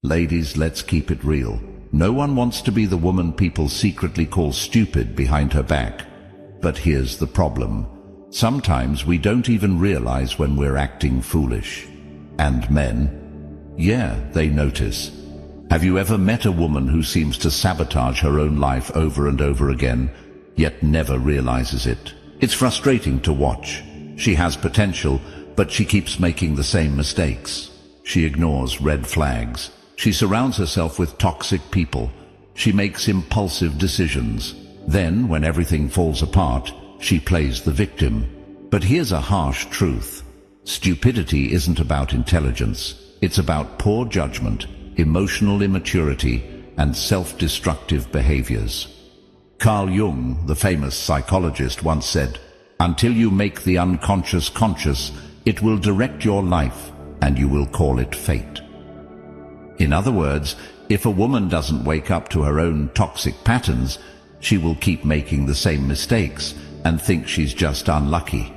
Ladies, let's keep it real. No one wants to be the woman people secretly call stupid behind her back. But here's the problem. Sometimes we don't even realize when we're acting foolish. And men? Yeah, they notice. Have you ever met a woman who seems to sabotage her own life over and over again, yet never realizes it? It's frustrating to watch. She has potential, but she keeps making the same mistakes. She ignores red flags. She surrounds herself with toxic people. She makes impulsive decisions. Then, when everything falls apart, she plays the victim. But here's a harsh truth. Stupidity isn't about intelligence. It's about poor judgment, emotional immaturity, and self-destructive behaviors. Carl Jung, the famous psychologist, once said, "Until you make the unconscious conscious, it will direct your life, and you will call it fate." In other words, if a woman doesn't wake up to her own toxic patterns, she will keep making the same mistakes and think she's just unlucky.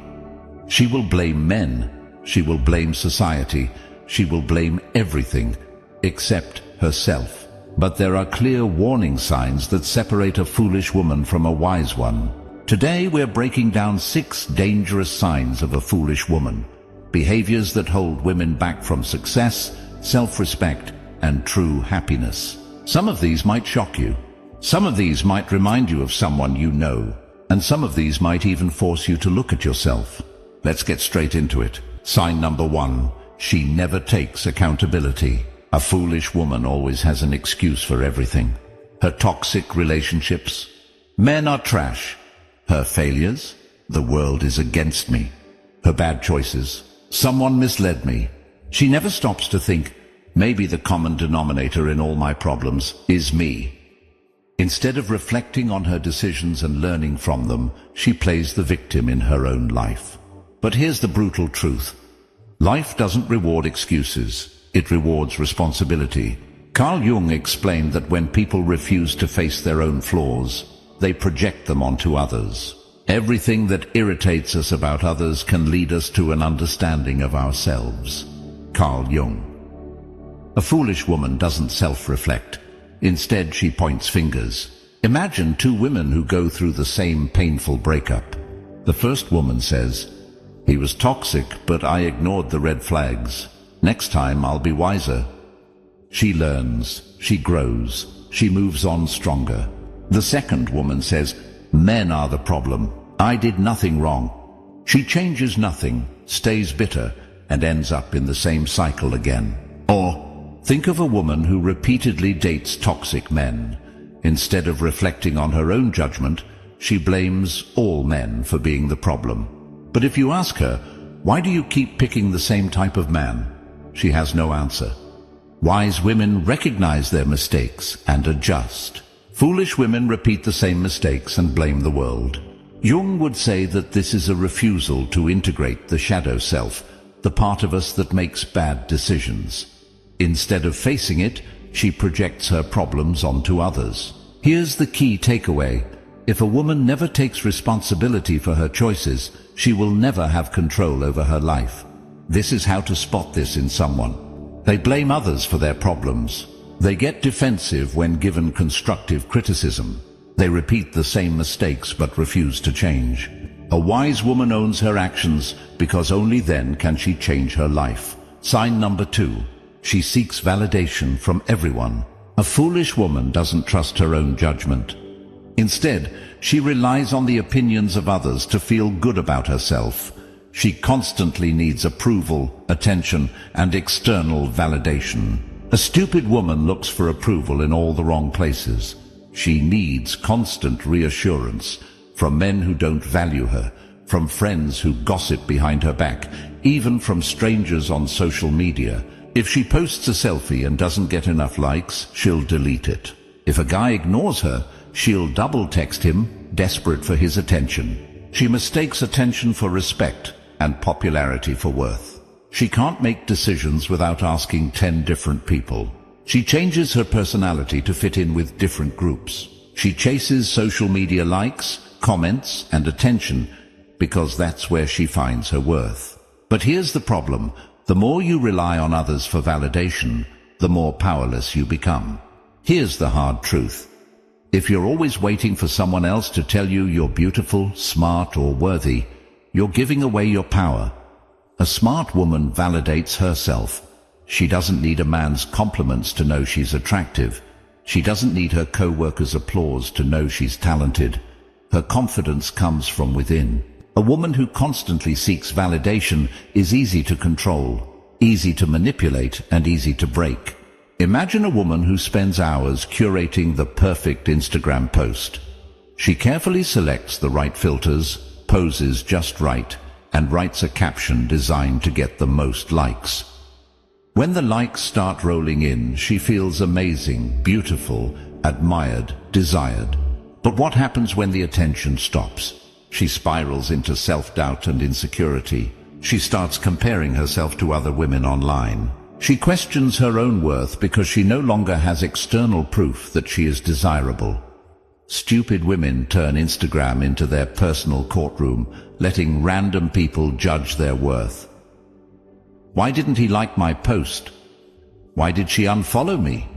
She will blame men. She will blame society. She will blame everything except herself. But there are clear warning signs that separate a foolish woman from a wise one. Today we're breaking down 6 dangerous signs of a foolish woman. Behaviors that hold women back from success, self-respect, and true happiness. Some of these might shock you. Some of these might remind you of someone you know. And some of these might even force you to look at yourself. Let's get straight into it. Sign number 1. She never takes accountability. A foolish woman always has an excuse for everything. Her toxic relationships. Men are trash. Her failures. The world is against me. Her bad choices. Someone misled me. She never stops to think, maybe the common denominator in all my problems is me. Instead of reflecting on her decisions and learning from them, she plays the victim in her own life. But here's the brutal truth. Life doesn't reward excuses. It rewards responsibility. Carl Jung explained that when people refuse to face their own flaws, they project them onto others. Everything that irritates us about others can lead us to an understanding of ourselves. Carl Jung. A foolish woman doesn't self-reflect. Instead, she points fingers. Imagine 2 women who go through the same painful breakup. The first woman says, "He was toxic, but I ignored the red flags. Next time I'll be wiser." She learns, she grows, she moves on stronger. The second woman says, "Men are the problem. I did nothing wrong." She changes nothing, stays bitter, and ends up in the same cycle again. Or, think of a woman who repeatedly dates toxic men. Instead of reflecting on her own judgment, she blames all men for being the problem. But if you ask her, "Why do you keep picking the same type of man?" she has no answer. Wise women recognize their mistakes and adjust. Foolish women repeat the same mistakes and blame the world. Jung would say that this is a refusal to integrate the shadow self, the part of us that makes bad decisions. Instead of facing it, she projects her problems onto others. Here's the key takeaway. If a woman never takes responsibility for her choices, she will never have control over her life. This is how to spot this in someone. They blame others for their problems. They get defensive when given constructive criticism. They repeat the same mistakes but refuse to change. A wise woman owns her actions because only then can she change her life. Sign number 2. She seeks validation from everyone. A foolish woman doesn't trust her own judgment. Instead, she relies on the opinions of others to feel good about herself. She constantly needs approval, attention, and external validation. A stupid woman looks for approval in all the wrong places. She needs constant reassurance from men who don't value her, from friends who gossip behind her back, even from strangers on social media. If she posts a selfie and doesn't get enough likes, she'll delete it. If a guy ignores her, she'll double text him, desperate for his attention. She mistakes attention for respect and popularity for worth. She can't make decisions without asking 10 different people. She changes her personality to fit in with different groups. She chases social media likes, comments, and attention because that's where she finds her worth. But here's the problem. The more you rely on others for validation, the more powerless you become. Here's the hard truth. If you're always waiting for someone else to tell you you're beautiful, smart, or worthy, you're giving away your power. A smart woman validates herself. She doesn't need a man's compliments to know she's attractive. She doesn't need her co-workers' applause to know she's talented. Her confidence comes from within. A woman who constantly seeks validation is easy to control, easy to manipulate, and easy to break. Imagine a woman who spends hours curating the perfect Instagram post. She carefully selects the right filters, poses just right, and writes a caption designed to get the most likes. When the likes start rolling in, she feels amazing, beautiful, admired, desired. But what happens when the attention stops? She spirals into self-doubt and insecurity. She starts comparing herself to other women online. She questions her own worth because she no longer has external proof that she is desirable. Stupid women turn Instagram into their personal courtroom, letting random people judge their worth. Why didn't he like my post? Why did she unfollow me?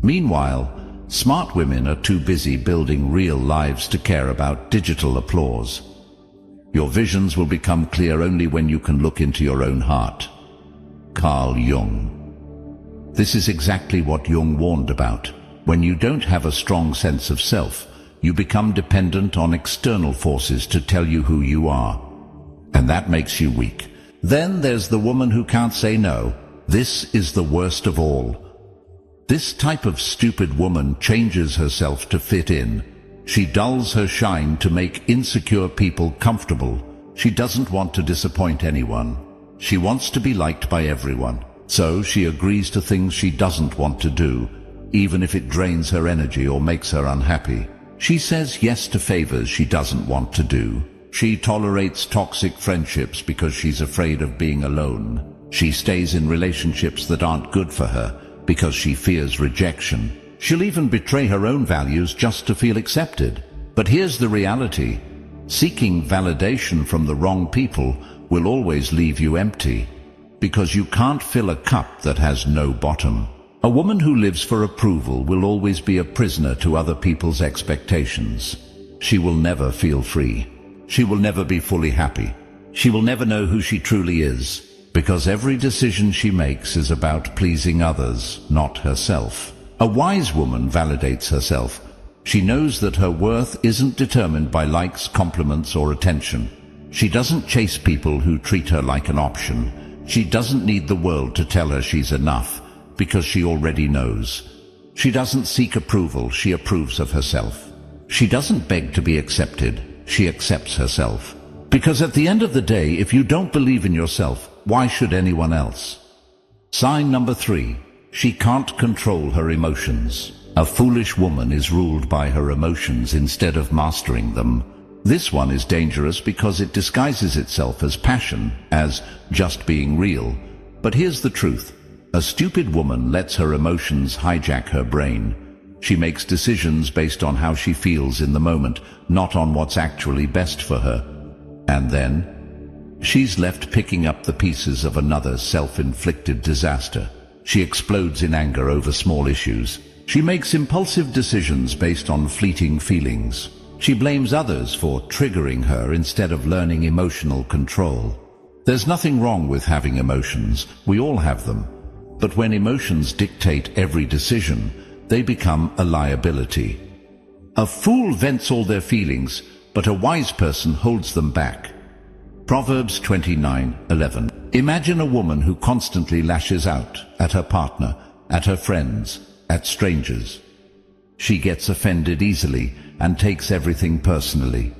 Meanwhile, smart women are too busy building real lives to care about digital applause. Your visions will become clear only when you can look into your own heart. Carl Jung. This is exactly what Jung warned about. When you don't have a strong sense of self, you become dependent on external forces to tell you who you are. And that makes you weak. Then there's the woman who can't say no. This is the worst of all. This type of stupid woman changes herself to fit in. She dulls her shine to make insecure people comfortable. She doesn't want to disappoint anyone. She wants to be liked by everyone. So she agrees to things she doesn't want to do, even if it drains her energy or makes her unhappy. She says yes to favors she doesn't want to do. She tolerates toxic friendships because she's afraid of being alone. She stays in relationships that aren't good for her because she fears rejection. She'll even betray her own values just to feel accepted. But here's the reality. Seeking validation from the wrong people will always leave you empty, because you can't fill a cup that has no bottom. A woman who lives for approval will always be a prisoner to other people's expectations. She will never feel free. She will never be fully happy. She will never know who she truly is, because every decision she makes is about pleasing others, not herself. A wise woman validates herself. She knows that her worth isn't determined by likes, compliments, or attention. She doesn't chase people who treat her like an option. She doesn't need the world to tell her she's enough, because she already knows. She doesn't seek approval, she approves of herself. She doesn't beg to be accepted, she accepts herself. Because at the end of the day, if you don't believe in yourself, why should anyone else? Sign number 3. She can't control her emotions. A foolish woman is ruled by her emotions instead of mastering them. This one is dangerous because it disguises itself as passion, as just being real. But here's the truth. A stupid woman lets her emotions hijack her brain. She makes decisions based on how she feels in the moment, not on what's actually best for her. And then, she's left picking up the pieces of another self-inflicted disaster. She explodes in anger over small issues. She makes impulsive decisions based on fleeting feelings. She blames others for triggering her instead of learning emotional control. There's nothing wrong with having emotions. We all have them. But when emotions dictate every decision, they become a liability. A fool vents all their feelings, but a wise person holds them back. Proverbs 29:11. Imagine a woman who constantly lashes out at her partner, at her friends, at strangers. She gets offended easily and takes everything personally.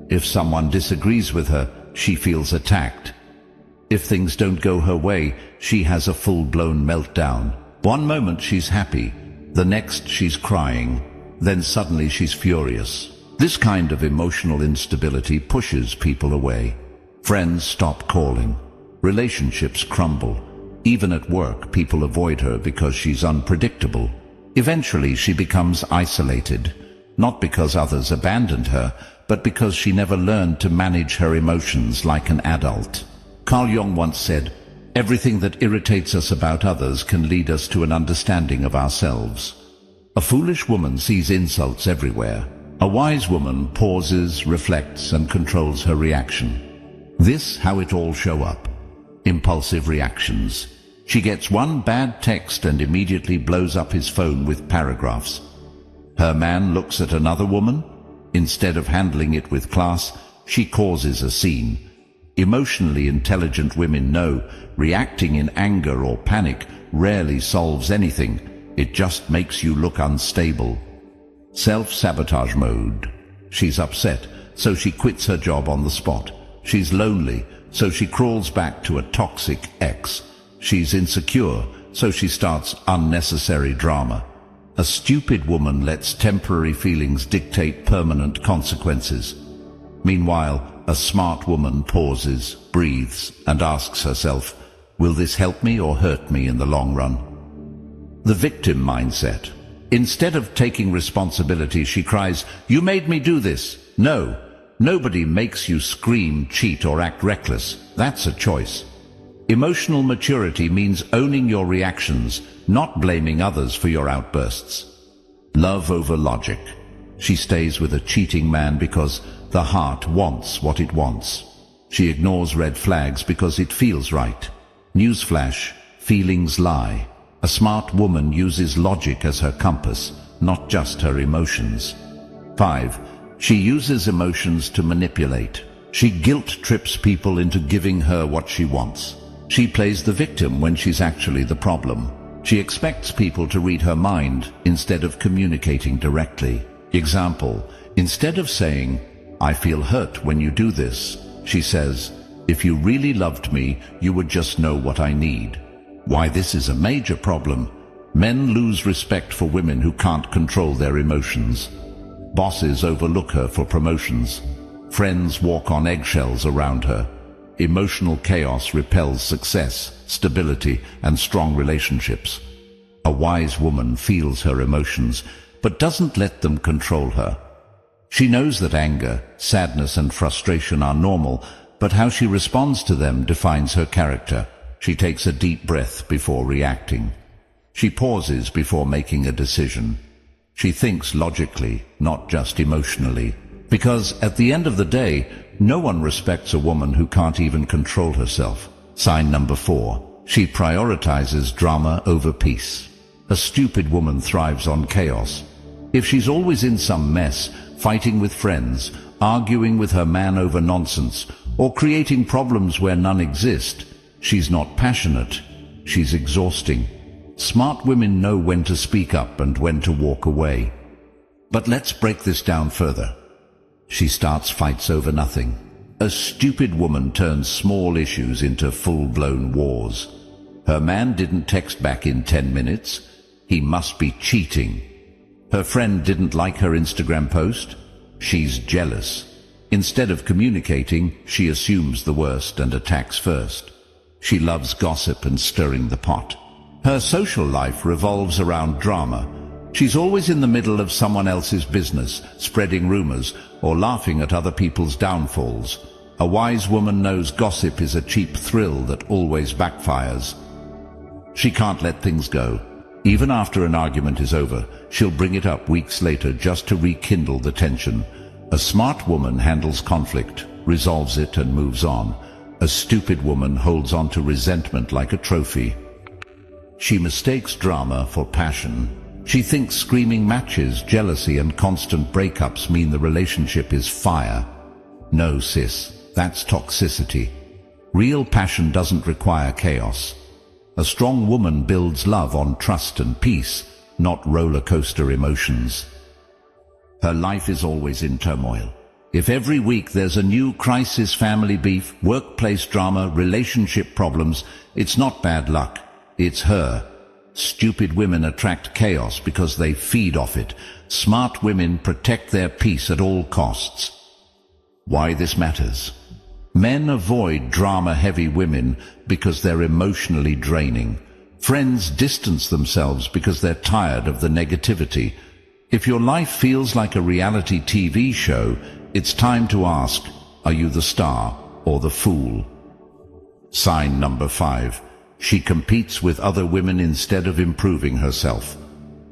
If someone disagrees with her, she feels attacked. If things don't go her way, she has a full-blown meltdown. One moment she's happy, the next she's crying, then suddenly she's furious. This kind of emotional instability pushes people away. Friends stop calling. Relationships crumble. Even at work, people avoid her because she's unpredictable. Eventually, she becomes isolated, not because others abandoned her, but because she never learned to manage her emotions like an adult. Carl Jung once said, Everything that irritates us about others can lead us to an understanding of ourselves. A foolish woman sees insults everywhere. A wise woman pauses, reflects, and controls her reaction. This how it all show up. Impulsive reactions. She gets one bad text and immediately blows up his phone with paragraphs. Her man looks at another woman. Instead of handling it with class, she causes a scene. Emotionally intelligent women know reacting in anger or panic rarely solves anything. It just makes you look unstable. Self-sabotage mode. She's upset, so she quits her job on the spot. She's lonely, so she crawls back to a toxic ex. She's insecure, so she starts unnecessary drama. A stupid woman lets temporary feelings dictate permanent consequences. Meanwhile, a smart woman pauses, breathes, and asks herself, will this help me or hurt me in the long run? The victim mindset. Instead of taking responsibility, she cries, you made me do this. No, nobody makes you scream, cheat, or act reckless. That's a choice. Emotional maturity means owning your reactions, not blaming others for your outbursts. Love over logic. She stays with a cheating man because the heart wants what it wants. She ignores red flags because it feels right. Newsflash, feelings lie. A smart woman uses logic as her compass, not just her emotions. 5. She uses emotions to manipulate. She guilt trips people into giving her what she wants. She plays the victim when she's actually the problem. She expects people to read her mind instead of communicating directly. Example, instead of saying, I feel hurt when you do this, she says, if you really loved me, you would just know what I need. Why this is a major problem. Men lose respect for women who can't control their emotions. Bosses overlook her for promotions. Friends walk on eggshells around her. Emotional chaos repels success, stability, and strong relationships. A wise woman feels her emotions, but doesn't let them control her. She knows that anger, sadness, and frustration are normal, but how she responds to them defines her character. She takes a deep breath before reacting. She pauses before making a decision. She thinks logically, not just emotionally. Because at the end of the day, no one respects a woman who can't even control herself. Sign number 4. She prioritizes drama over peace. A stupid woman thrives on chaos. If she's always in some mess, fighting with friends, arguing with her man over nonsense, or creating problems where none exist, she's not passionate. She's exhausting. Smart women know when to speak up and when to walk away. But let's break this down further. She starts fights over nothing. A stupid woman turns small issues into full-blown wars. Her man didn't text back in 10 minutes. He must be cheating. Her friend didn't like her Instagram post. She's jealous. Instead of communicating, she assumes the worst and attacks first. She loves gossip and stirring the pot. Her social life revolves around drama. She's always in the middle of someone else's business, spreading rumors, or laughing at other people's downfalls. A wise woman knows gossip is a cheap thrill that always backfires. She can't let things go. Even after an argument is over, she'll bring it up weeks later just to rekindle the tension. A smart woman handles conflict, resolves it, and moves on. A stupid woman holds on to resentment like a trophy. She mistakes drama for passion. She thinks screaming matches, jealousy, and constant breakups mean the relationship is fire. No, sis, that's toxicity. Real passion doesn't require chaos. A strong woman builds love on trust and peace, not roller coaster emotions. Her life is always in turmoil. If every week there's a new crisis, family beef, workplace drama, relationship problems, it's not bad luck. It's her. Stupid women attract chaos because they feed off it. Smart women protect their peace at all costs. Why this matters? Men avoid drama-heavy women because they're emotionally draining. Friends distance themselves because they're tired of the negativity. If your life feels like a reality TV show, it's time to ask, are you the star or the fool? Sign number 5. She competes with other women instead of improving herself.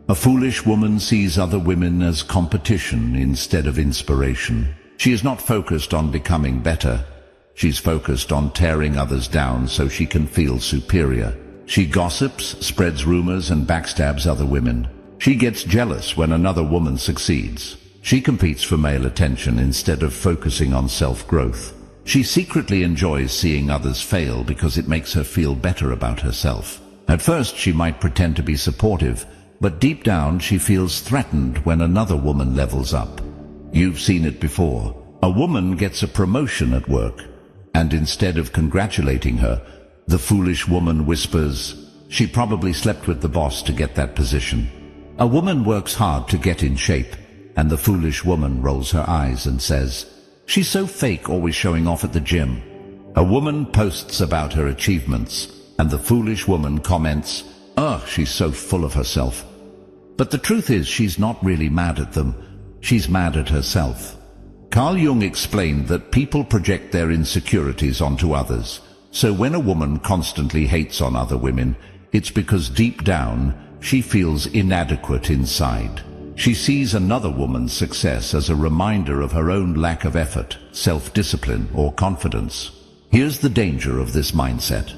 A foolish woman sees other women as competition instead of inspiration. She is not focused on becoming better. She's focused on tearing others down so she can feel superior. She gossips, spreads rumors, and backstabs other women. She gets jealous when another woman succeeds. She competes for male attention instead of focusing on self-growth. She secretly enjoys seeing others fail because it makes her feel better about herself. At first she might pretend to be supportive, but deep down she feels threatened when another woman levels up. You've seen it before. A woman gets a promotion at work, and instead of congratulating her, the foolish woman whispers, "She probably slept with the boss to get that position." A woman works hard to get in shape, and the foolish woman rolls her eyes and says, "She's so fake, always showing off at the gym." A woman posts about her achievements, and the foolish woman comments, "Ugh, she's so full of herself." But the truth is, she's not really mad at them. She's mad at herself. Carl Jung explained that people project their insecurities onto others. So when a woman constantly hates on other women, it's because deep down, she feels inadequate inside. She sees another woman's success as a reminder of her own lack of effort, self-discipline, or confidence. Here's the danger of this mindset.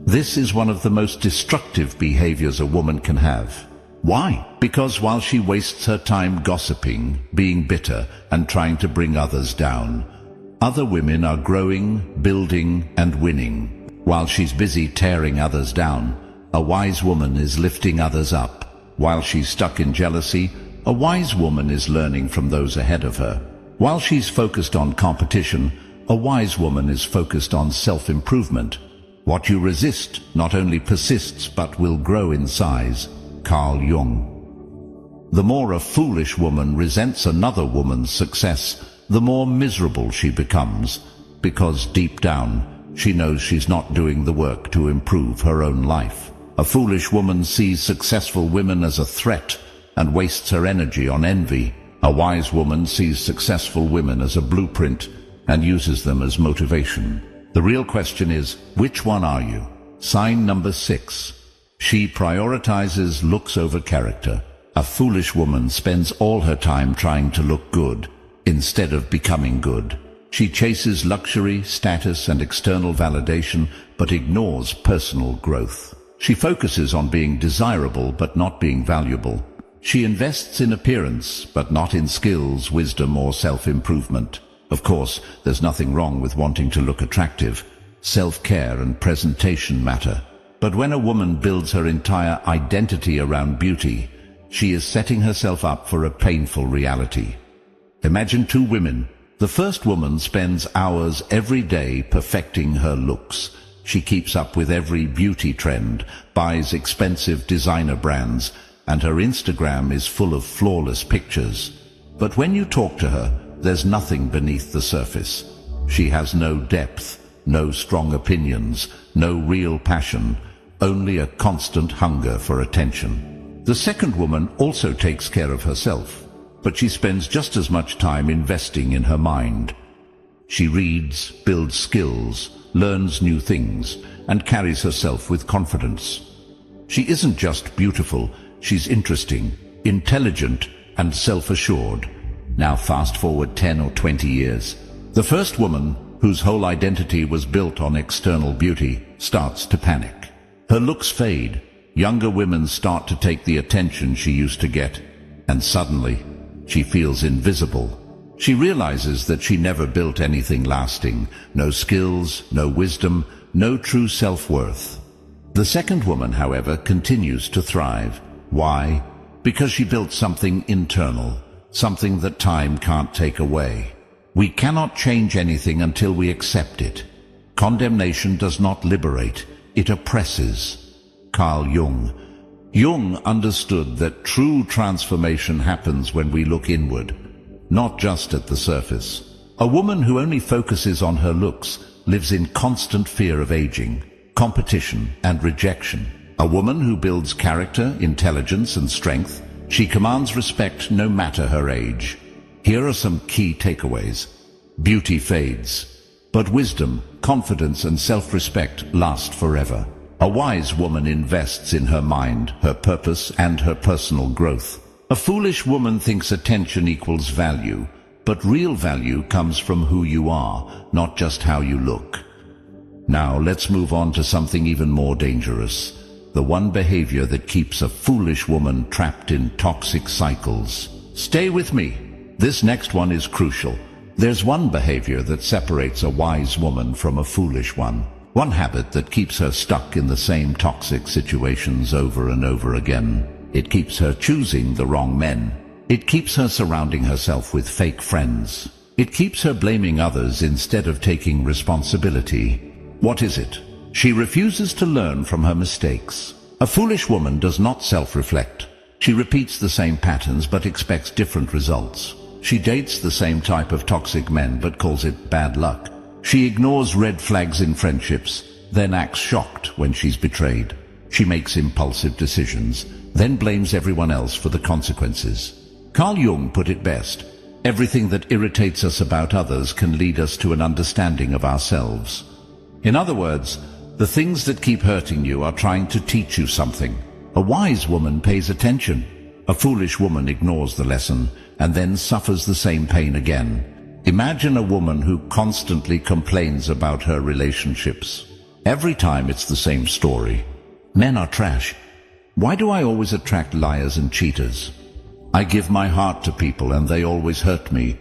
This is one of the most destructive behaviors a woman can have. Why? Because while she wastes her time gossiping, being bitter, and trying to bring others down, other women are growing, building, and winning. While she's busy tearing others down, a wise woman is lifting others up. While she's stuck in jealousy, a wise woman is learning from those ahead of her. While she's focused on competition, a wise woman is focused on self-improvement. What you resist not only persists but will grow in size. Carl Jung. The more a foolish woman resents another woman's success, the more miserable she becomes, because deep down, she knows she's not doing the work to improve her own life. A foolish woman sees successful women as a threat and wastes her energy on envy. A wise woman sees successful women as a blueprint and uses them as motivation. The real question is, which one are you? Sign number 6. She prioritizes looks over character. A foolish woman spends all her time trying to look good instead of becoming good. She chases luxury, status, and external validation, but ignores personal growth. She focuses on being desirable but not being valuable. She invests in appearance but not in skills, wisdom, or self-improvement. Of course, there's nothing wrong with wanting to look attractive. Self-care and presentation matter. But when a woman builds her entire identity around beauty, she is setting herself up for a painful reality. Imagine two women. The first woman spends hours every day perfecting her looks. She keeps up with every beauty trend, buys expensive designer brands, and her Instagram is full of flawless pictures. But when you talk to her, there's nothing beneath the surface. She has no depth, no strong opinions, no real passion, only a constant hunger for attention. The second woman also takes care of herself, but she spends just as much time investing in her mind. She reads, builds skills, learns new things, and carries herself with confidence. She isn't just beautiful, she's interesting, intelligent, and self-assured. Now fast forward 10 or 20 years. The first woman, whose whole identity was built on external beauty, starts to panic. Her looks fade. Younger women start to take the attention she used to get, and suddenly, she feels invisible. She realizes that she never built anything lasting. No skills, no wisdom, no true self-worth. The second woman, however, continues to thrive. Why? Because she built something internal, something that time can't take away. We cannot change anything until we accept it. Condemnation does not liberate, it oppresses. Carl Jung. Jung understood that true transformation happens when we look inward, not just at the surface. A woman who only focuses on her looks lives in constant fear of aging, competition, and rejection. A woman who builds character, intelligence, and strength, she commands respect no matter her age. Here are some key takeaways. Beauty fades. But wisdom, confidence, and self-respect last forever. A wise woman invests in her mind, her purpose, and her personal growth. A foolish woman thinks attention equals value, but real value comes from who you are, not just how you look. Now let's move on to something even more dangerous. The one behavior that keeps a foolish woman trapped in toxic cycles. Stay with me. This next one is crucial. There's one behavior that separates a wise woman from a foolish one. One habit that keeps her stuck in the same toxic situations over and over again. It keeps her choosing the wrong men. It keeps her surrounding herself with fake friends. It keeps her blaming others instead of taking responsibility. What is it? She refuses to learn from her mistakes. A foolish woman does not self-reflect. She repeats the same patterns but expects different results. She dates the same type of toxic men but calls it bad luck. She ignores red flags in friendships, then acts shocked when she's betrayed. She makes impulsive decisions, then blames everyone else for the consequences. Carl Jung put it best: everything that irritates us about others can lead us to an understanding of ourselves. In other words, the things that keep hurting you are trying to teach you something. A wise woman pays attention. A foolish woman ignores the lesson and then suffers the same pain again. Imagine a woman who constantly complains about her relationships. Every time it's the same story. Men are trash. Why do I always attract liars and cheaters? I give my heart to people and they always hurt me.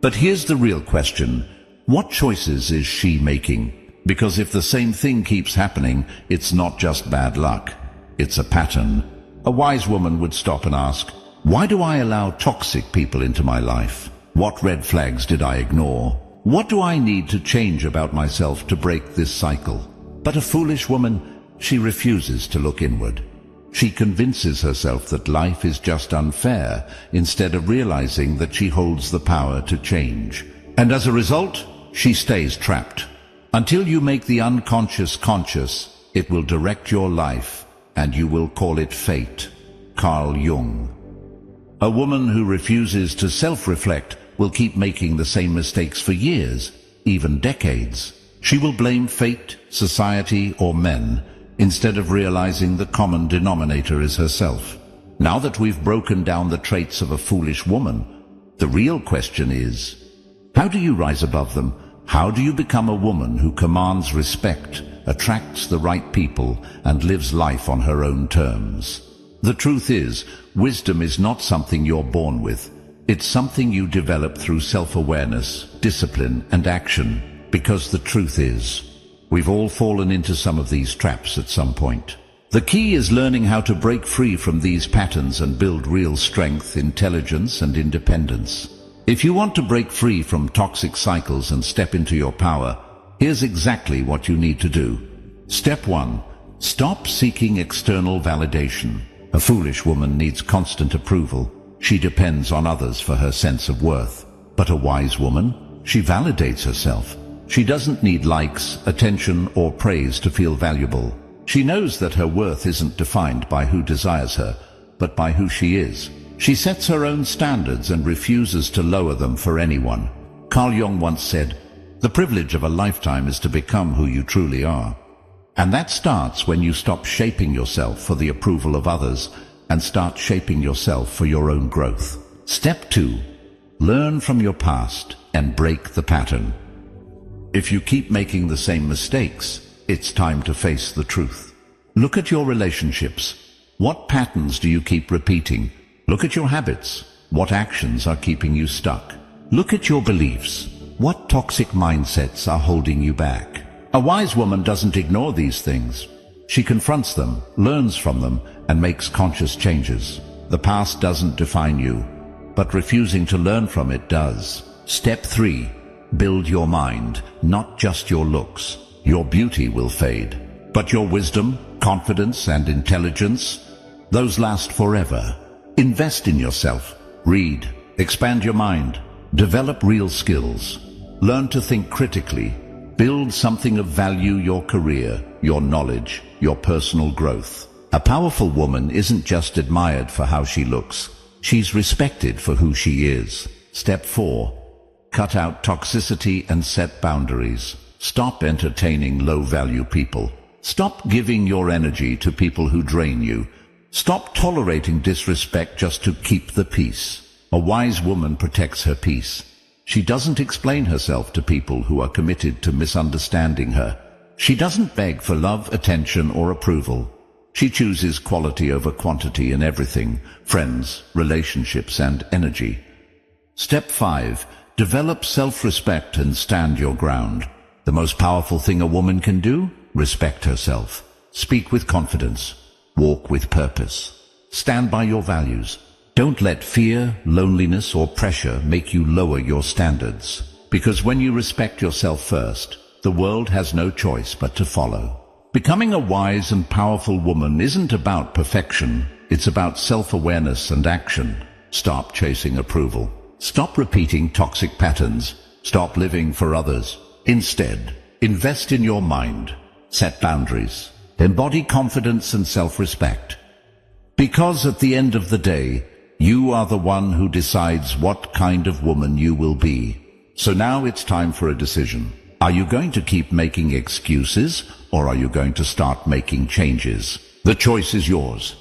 But here's the real question. What choices is she making? Because if the same thing keeps happening, it's not just bad luck. It's a pattern. A wise woman would stop and ask, why do I allow toxic people into my life? What red flags did I ignore? What do I need to change about myself to break this cycle? But a foolish woman, she refuses to look inward. She convinces herself that life is just unfair, instead of realizing that she holds the power to change. And as a result, she stays trapped. Until you make the unconscious conscious, it will direct your life, and you will call it fate. Carl Jung. A woman who refuses to self-reflect will keep making the same mistakes for years, even decades. She will blame fate, society, or men, instead of realizing the common denominator is herself. Now that we've broken down the traits of a foolish woman, the real question is, how do you rise above them? How do you become a woman who commands respect, attracts the right people, and lives life on her own terms? The truth is, wisdom is not something you're born with. It's something you develop through self-awareness, discipline, and action. Because the truth is, we've all fallen into some of these traps at some point. The key is learning how to break free from these patterns and build real strength, intelligence, and independence. If you want to break free from toxic cycles and step into your power, here's exactly what you need to do. Step 1. Stop seeking external validation. A foolish woman needs constant approval. She depends on others for her sense of worth. But a wise woman, she validates herself. She doesn't need likes, attention, or praise to feel valuable. She knows that her worth isn't defined by who desires her, but by who she is. She sets her own standards and refuses to lower them for anyone. Carl Jung once said, "The privilege of a lifetime is to become who you truly are." And that starts when you stop shaping yourself for the approval of others and start shaping yourself for your own growth. Step 2. Learn from your past and break the pattern. If you keep making the same mistakes, it's time to face the truth. Look at your relationships. What patterns do you keep repeating? Look at your habits. What actions are keeping you stuck? Look at your beliefs. What toxic mindsets are holding you back? A wise woman doesn't ignore these things. She confronts them, learns from them, and makes conscious changes. The past doesn't define you, but refusing to learn from it does. Step 3. Build your mind, not just your looks. Your beauty will fade, but your wisdom, confidence, and intelligence, those last forever. Invest in yourself. Read, expand your mind, develop real skills. Learn to think critically. Build something of value: your career, your knowledge, your personal growth. A powerful woman isn't just admired for how she looks. She's respected for who she is. Step 4. Cut out toxicity and set boundaries. Stop entertaining low-value people. Stop giving your energy to people who drain you. Stop tolerating disrespect just to keep the peace. A wise woman protects her peace. She doesn't explain herself to people who are committed to misunderstanding her. She doesn't beg for love, attention, or approval. She chooses quality over quantity in everything: friends, relationships, and energy. Step 5. Develop self-respect and stand your ground. The most powerful thing a woman can do? Respect herself. Speak with confidence. Walk with purpose. Stand by your values. Don't let fear, loneliness, or pressure make you lower your standards. Because when you respect yourself first, the world has no choice but to follow. Becoming a wise and powerful woman isn't about perfection. It's about self-awareness and action. Stop chasing approval. Stop repeating toxic patterns. Stop living for others. Instead, invest in your mind. Set boundaries. Embody confidence and self-respect. Because at the end of the day, you are the one who decides what kind of woman you will be. So now it's time for a decision. Are you going to keep making excuses, or are you going to start making changes? The choice is yours.